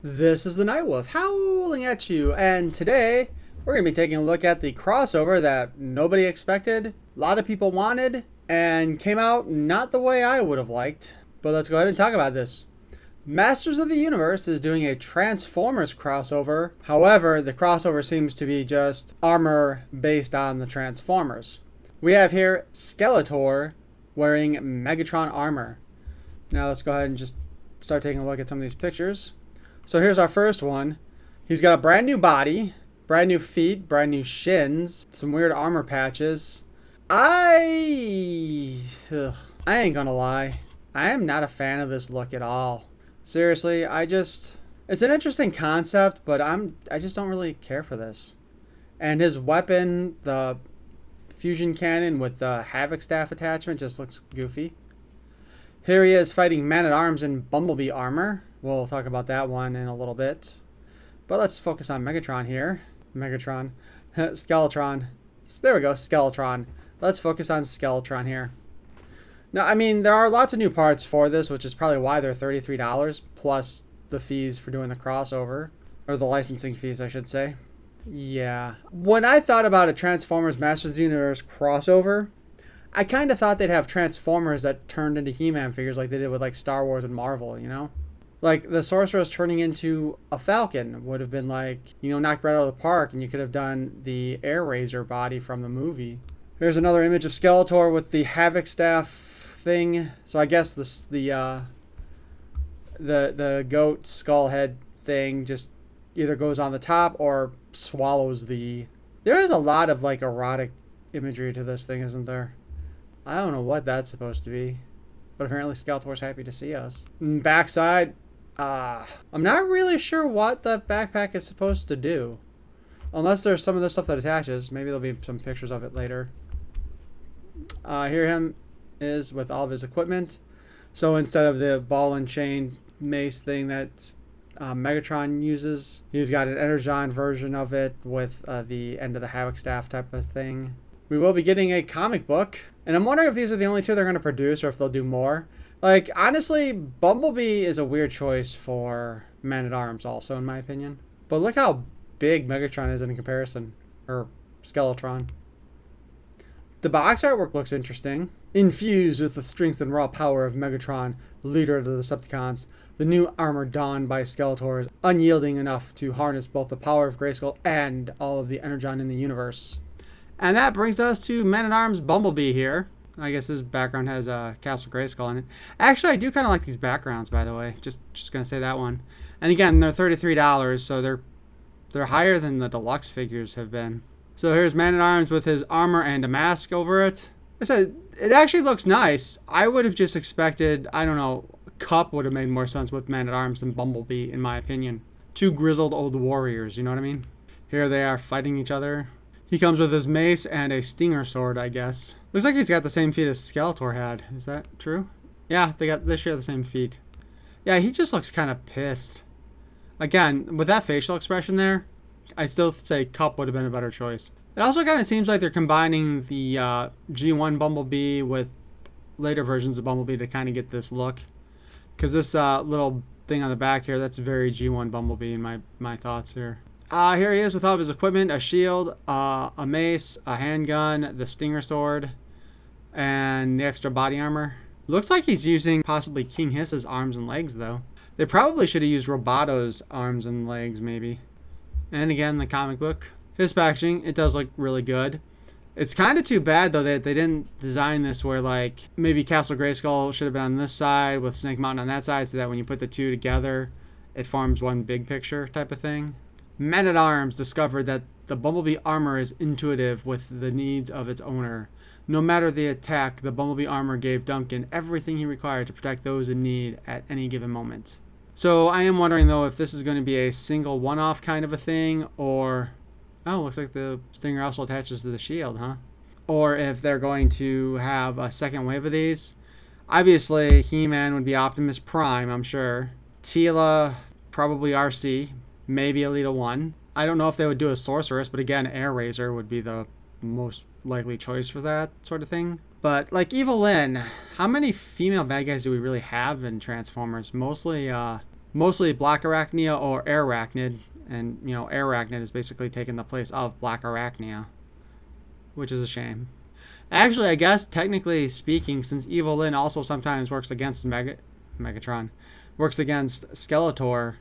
This is the Nightwolf howling at you, and today we're going to be taking a look at the crossover that nobody expected, a lot of people wanted, and came out not the way I would have liked. But let's go ahead and talk about this. Masters of the Universe is doing a Transformers crossover. However, the crossover seems to be just armor based on the Transformers. We have here Skeletor wearing Megatron armor. Now let's go ahead and just start taking a look at some of these pictures. So here's our first one. He's got a brand new body, brand new feet, brand new shins, some weird armor patches. I ain't gonna lie. I am not a fan of this look at all. Seriously, it's an interesting concept, but I just don't really care for this. And his weapon, the fusion cannon with the Havoc staff attachment, just looks goofy. Here he is fighting Man-at-Arms in Bumblebee armor. We'll talk about that one in a little bit. But let's focus on Megatron here. Megatron. Skeletron. There we go, Skeletron. Let's focus on Skeletron here. Now, I mean, there are lots of new parts for this, which is probably why they're $33, plus the fees for doing the crossover. Or the licensing fees, I should say. Yeah. When I thought about a Transformers Masters of the Universe crossover, I kind of thought they'd have Transformers that turned into He-Man figures like they did with like Star Wars and Marvel, you know? Like the Sorceress turning into a Falcon would have been like, you know, knocked right out of the park, and you could have done the Air Razor body from the movie. Here's another image of Skeletor with the Havoc staff thing. So I guess the goat skull head thing just either goes on the top or swallows the... There is a lot of like erotic imagery to this thing, isn't there? I don't know what that's supposed to be, but apparently Skeletor's happy to see us. Backside, I'm not really sure what the backpack is supposed to do. Unless there's some of the stuff that attaches. Maybe there'll be some pictures of it later. Here him is with all of his equipment. So instead of the ball and chain mace thing that Megatron uses, he's got an Energon version of it with the end of the Havoc staff type of thing. We will be getting a comic book, and I'm wondering if these are the only two they're going to produce or if they'll do more. Like, honestly, Bumblebee is a weird choice for Man-at-Arms also, in my opinion. But look how big Megatron is in comparison. Or Skeletron. The box artwork looks interesting. Infused with the strength and raw power of Megatron, leader of the Decepticons, the new armor donned by Skeletor is unyielding enough to harness both the power of Grayskull and all of the Energon in the universe. And that brings us to Man-at-Arms Bumblebee here. I guess his background has Castle Grayskull in it. Actually, I do kind of like these backgrounds, by the way. Just going to say that one. And again, they're $33, so they're higher than the deluxe figures have been. So here's Man-at-Arms with his armor and a mask over it. I said, it actually looks nice. I would have just expected, I don't know, Cup would have made more sense with Man-at-Arms than Bumblebee, in my opinion. Two grizzled old warriors, you know what I mean? Here they are fighting each other. He comes with his mace and a stinger sword, I guess. Looks like he's got the same feet as Skeletor had. Is that true? Yeah, they share the same feet. Yeah, he just looks kind of pissed. Again, with that facial expression there, I still say Cup would have been a better choice. It also kind of seems like they're combining the G1 Bumblebee with later versions of Bumblebee to kind of get this look. Because this little thing on the back here, that's very G1 Bumblebee in my thoughts here. Here he is with all of his equipment, a shield, a mace, a handgun, the stinger sword, and the extra body armor. Looks like he's using possibly King Hiss's arms and legs, though. They probably should have used Roboto's arms and legs, maybe. And again, the comic book. His packaging, it does look really good. It's kind of too bad, though, that they didn't design this where, like, maybe Castle Grayskull should have been on this side with Snake Mountain on that side, so that when you put the two together, it forms one big picture type of thing. Man-at-Arms discovered that the Bumblebee armor is intuitive with the needs of its owner. No matter the attack, the Bumblebee armor gave Duncan everything he required to protect those in need at any given moment. So I am wondering, though, if this is going to be a single one-off kind of a thing, or... Oh, looks like the stinger also attaches to the shield, huh? Or if they're going to have a second wave of these. Obviously, He-Man would be Optimus Prime, I'm sure. Teela, probably RC. Maybe Elita 1. I don't know if they would do a Sorceress, but again, Air Razor would be the most likely choice for that sort of thing. But like Evil Lyn, how many female bad guys do we really have in Transformers? Mostly mostly Black Arachnia or Air Arachnid. And, you know, Air Arachnid is basically taking the place of Black Arachnia, which is a shame. Actually, I guess, technically speaking, since Evil Lyn also sometimes works against Megatron, works against Skeletor,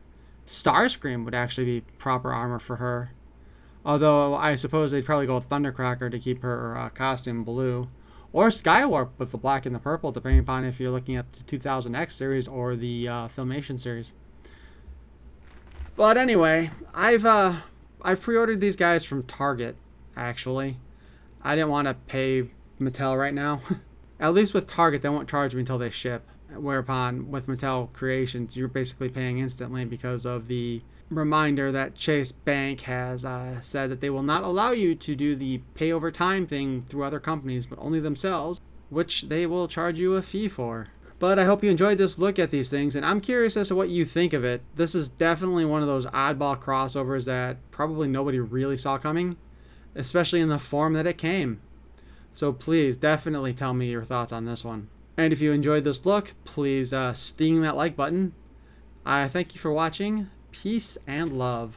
Starscream would actually be proper armor for her. Although, I suppose they'd probably go with Thundercracker to keep her costume blue. Or Skywarp with the black and the purple, depending upon if you're looking at the 2000X series or the Filmation series. But anyway, I've pre-ordered these guys from Target, actually. I didn't want to pay Mattel right now. At least with Target, they won't charge me until they ship. Whereupon, with Mattel Creations, you're basically paying instantly because of the reminder that Chase Bank has said that they will not allow you to do the pay over time thing through other companies, but only themselves, which they will charge you a fee for. But I hope you enjoyed this look at these things, and I'm curious as to what you think of it. This is definitely one of those oddball crossovers that probably nobody really saw coming, especially in the form that it came. So please, definitely tell me your thoughts on this one. And if you enjoyed this look, please sting that like button. I thank you for watching. Peace and love.